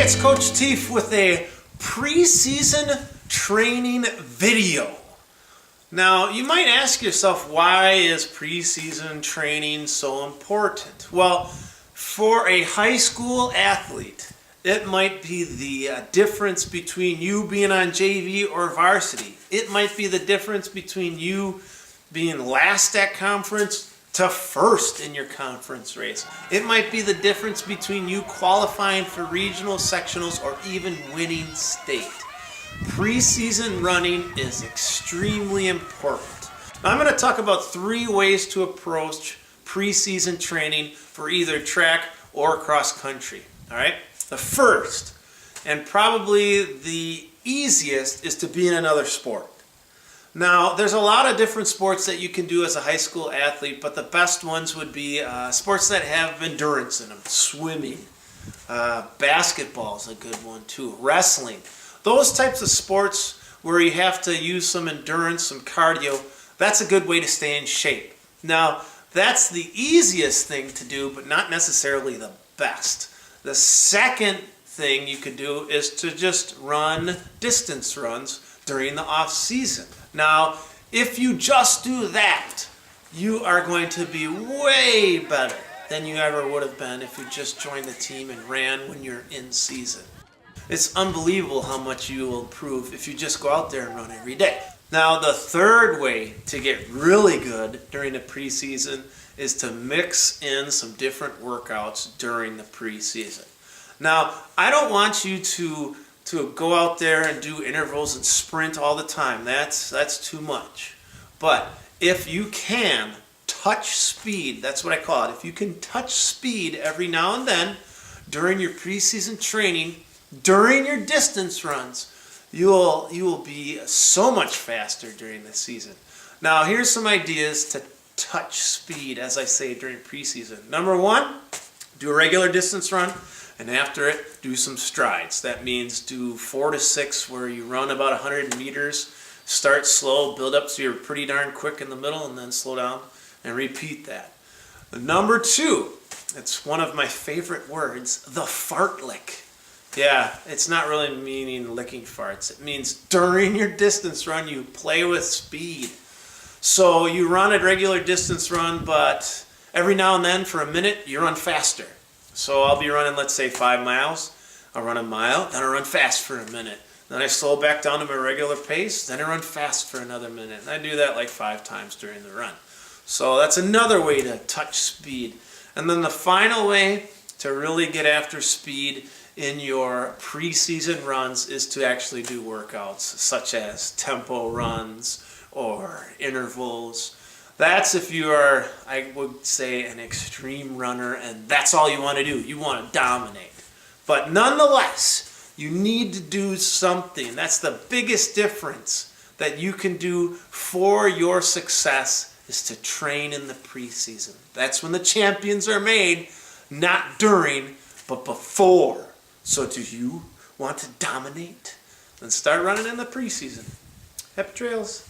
it's Coach Tief with a preseason training video. Now, you might ask yourself, why is preseason training so important? Well, for a high school athlete, it might be the difference between you being on JV or varsity. It might be the difference between you being last at conference to first in your conference race. It might be the difference between you qualifying for regional, sectionals, or even winning state. Preseason running is extremely important. Now, I'm going to talk about 3 ways to approach preseason training for either track or cross country. All right? The first, and probably the easiest, is to be in another sport. Now, there's a lot of different sports that you can do as a high school athlete, but the best ones would be sports that have endurance in them. Swimming, basketball is a good one too, wrestling. Those types of sports where you have to use some endurance, some cardio, that's a good way to stay in shape. Now, that's the easiest thing to do, but not necessarily the best. The second thing you could do is to just run distance runs during the off season. Now, if you just do that, you are going to be way better than you ever would have been if you just joined the team and ran when you're in season. It's unbelievable how much you will improve if you just go out there and run every day. Now, the third way to get really good during the preseason is to mix in some different workouts during the preseason. Now, I don't want you to go out there and do intervals and sprint all the time. That's too much. But if you can touch speed, that's what I call it. If you can touch speed every now and then during your preseason training, during your distance runs, you will be so much faster during the season. Now, here's some ideas to touch speed, as I say, during preseason. Number 1, do a regular distance run. And after it, do some strides. That means do 4 to 6 where you run about 100 meters. Start slow, build up so you're pretty darn quick in the middle, and then slow down and repeat that. Number 2, it's one of my favorite words, the fartlek. Yeah, it's not really meaning licking farts. It means during your distance run, you play with speed. So you run a regular distance run, but every now and then for a minute, you run faster. So I'll be running, let's say, 5 miles. I'll run a mile, then I run fast for a minute. Then I slow back down to my regular pace, then I run fast for another minute. And I do that like 5 times during the run. So that's another way to touch speed. And then the final way to really get after speed in your preseason runs is to actually do workouts such as tempo runs or intervals. That's if you are, I would say, an extreme runner and that's all you want to do. You want to dominate. But nonetheless, you need to do something. That's the biggest difference that you can do for your success, is to train in the preseason. That's when the champions are made, not during, but before. So do you want to dominate? Then start running in the preseason. Happy trails.